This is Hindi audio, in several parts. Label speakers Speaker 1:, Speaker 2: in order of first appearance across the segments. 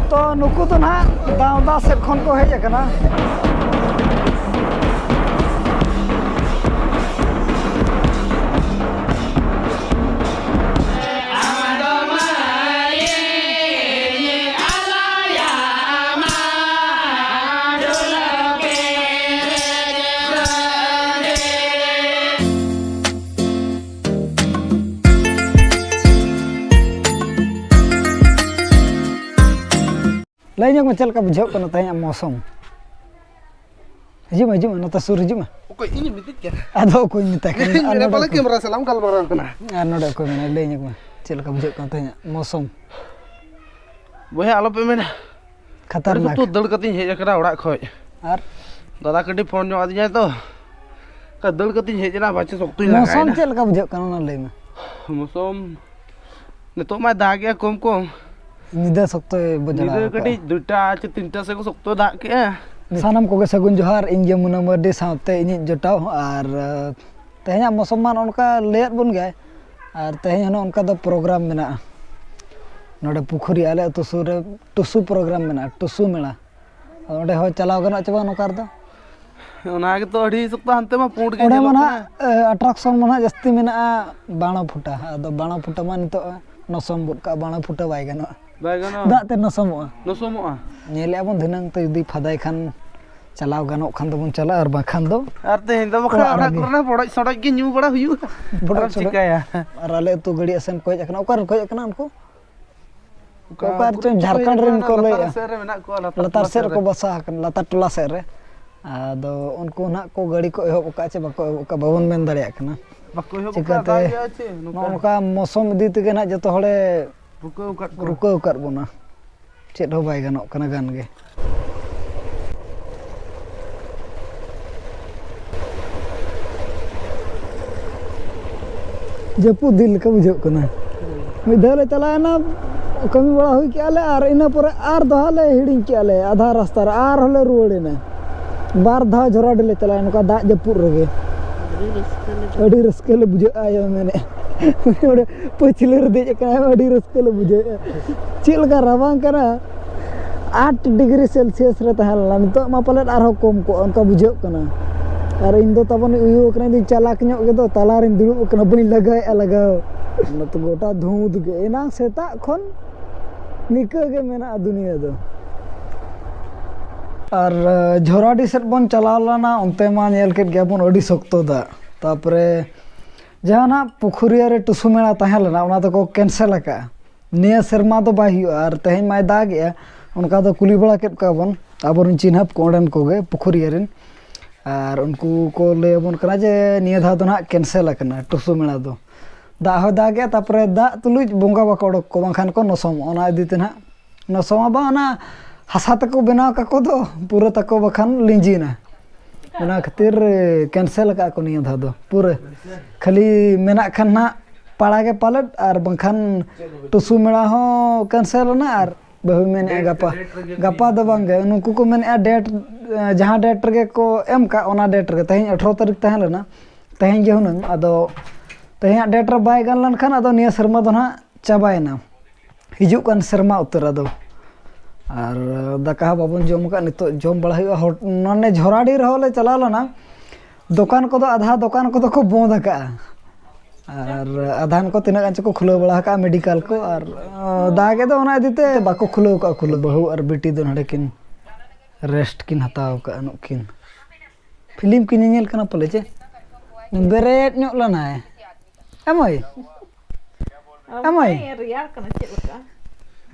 Speaker 1: तो नुकु तो ना दावदा सेट खन को हेज अकना लाइन में चल का बुझाव करना तहया मौसम हिजुमा हिजुमा नता सुर हिजुमा
Speaker 2: ओके इनी मितित क्या
Speaker 1: आदो कोई मिता के
Speaker 2: मेरे पाले कैमरा सलाम कल बरान कना
Speaker 1: आ नोडे कोई में लाइन में चल का बुझाव करना तहया मौसम
Speaker 2: बोहे आलो पे में
Speaker 1: खतरनाक
Speaker 2: तो दड़ कती हेज करा ओड़ा खय
Speaker 1: आर
Speaker 2: दादा कटी फोन जो आदि जाए तो का दड़ कती हेजना बाचे सकतुई लगा
Speaker 1: मौसम चल का बुझाव करना ना ले में
Speaker 2: मौसम ने तो मैं दा गया कम कम
Speaker 1: निदा सकतो बजड़ा
Speaker 2: निदा कटी दुटा च तीनटा से को सकतो दा के
Speaker 1: सानम को सगुन जोहार इंगे मुनामर्डी साथे इनि जटाव और तहया मौसम मान उनका लेट बन गए और तहया न उनका दो प्रोग्राम मेना नोडे पुखरी आले अतु सुर टुसु प्रोग्राम मेना टुसु मेला ओडे हो चलाव गना चबा नोकार दो
Speaker 2: ओना के तो अड़ी सकता हनते मा पुंड के
Speaker 1: ओडे मना अट्रैक्शन मना जस्ती मेना बाणा फुटा अदो बाणा फुटा मा नितो नसम बुट का बाणा फुटा बाय गनो दाते नसमो नेले अबन दिनंग तो यदि फदाय खान चलाव गनो खान दबन चला और बाखान दो
Speaker 2: आर ते हिंदा बखरा ओरा करना बड़ा सड़क के न्यू बड़ा हुयु बड़ा चिकाया
Speaker 1: और आले तो गड़ी असन कोय अकना ओकर कोय अकना उनको ओकर तो झारखंड रेन को ले लतार सेर को बसा लतार टोला सेर रे आदो उनको ना को गाड़ी को एहो ओका चे बको ओका भवन मेन दाड़िया कना
Speaker 2: बको एहो चिकाते
Speaker 1: नोका मौसम इदी तगे ना जतो हळे रुको कर बोना चेद हो बाय गानो कना गान गे जपु दिल का बुझो कना मिधले चला ना कमी बड़ा हुई के आले आर इना पर आर दहाले हिडिंग के आले आधा रास्ता आर हले रुवड़े ना बार धा झोरा डले चला नका दा जपुर रगे अड़ी रस्कले बुझो आयो मैंने ओडे पछले रे देज का अड़ी रस्कले बुझो चिल का रवांग करा 8 डिग्री सेल्सियस रे तहला नितो मा पले आरो कम को उनका बुझो कना और इन दो तबन उयो कना दिन चालाक ᱧᱚᱜ गे दो ताला रिन दुड़ु कना बनी लगाव न तो गोटा धूद गे एना सेता खन निका गे मेना दुनिया दो और झोराडी सेट बन चलावलाना उनते मा नेल केट गेबन अडी सकतो दा तापरे जहाना पुखुरिया रे टुसु मेला तहलना उना तो को कैंसिल का निया शर्मा तो बाय हुआ और तहें माय दागे उनका तो कुली बड़ा केट का बन आबोरन चिन्हप कोडन कोगे पुखुरिया रिन और उनको को लेबन कना जे निया धा तो ना कैंसिल कना टुसु मेला दो दा हो दागे तापरे दा तुलुज बोंगा बाकोड़ को बाखान को नसम ओना इदीते ना नसमा बा ना हसा तको बनाव का को दो पूरा तको बखान लिंजीना ओना खातिर कैंसिल का को निया धा दो पूरे खाली मेना खान ना पाड़ा के पालट और बखान टुसु मेला हो कैंसिल ना और बहु मेने गपा दो बांगे उनको को मेने डेट जहां डेट रे को एम का ओना डेट रे तहें 18 तारीख तहन लेना तहें गे हुनंग आदो तहें डेट रे बाय गान लन खान आदो निया शर्मा दो ना चाबायना हिजु कान शर्मा उतर आदो और दाका बाबन जम का नितो जम बड़ा हुआ नने झोराडी रहले चला लना दुकान को आधा दुकान को को बंद का और आधान को तिना को खुलो बड़ा का मेडिकल को और दागे दो ओना दिते बाको खुलो का खुलो बहु और बेटी दो नडे किन रेस्ट किन हताव का अनुकिन फिल्म किन नेल कना पले जे बेरेट ᱧᱚᱜ लना है एमय
Speaker 3: रियार कना चेक लका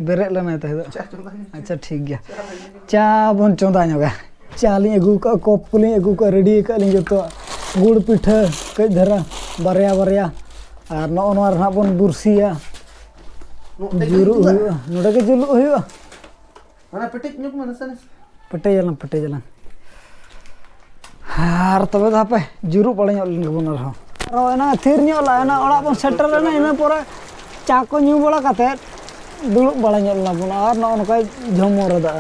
Speaker 1: बेरेट लना है अच्छा ठीक गया चा बन चोंदा ᱧᱚᱜᱟ चा लिंग अगू का कप को लिंग अगू का रेडी का लिंग तो गुड़ पिठा कई धरा बारया बारया और नोनवार ना बन बुरसिया जुरु नोडे के जुलु हुआ
Speaker 2: माने पेटे ᱧᱩᱠ माने सने
Speaker 1: पेटे जला हार तबे दा पे जुरु पड़े ᱧᱚᱜ लिंग बन रहो एना थिर ᱧᱚᱜ ला एना ओड़ा बन सेटर ना इना पोरा चा को ᱧᱩ बड़ा काते दुलुक बड़ा ᱧᱚᱜ ला बन और नो नका झमर दा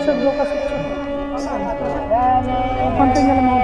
Speaker 1: से ब्लॉक का कौन पे nyala mau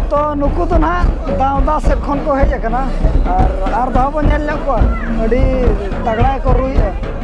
Speaker 1: तो नुकु तो ना दावदा से खन को हेज कना और दाव बन नेल को अड़ी तगड़ा को रुई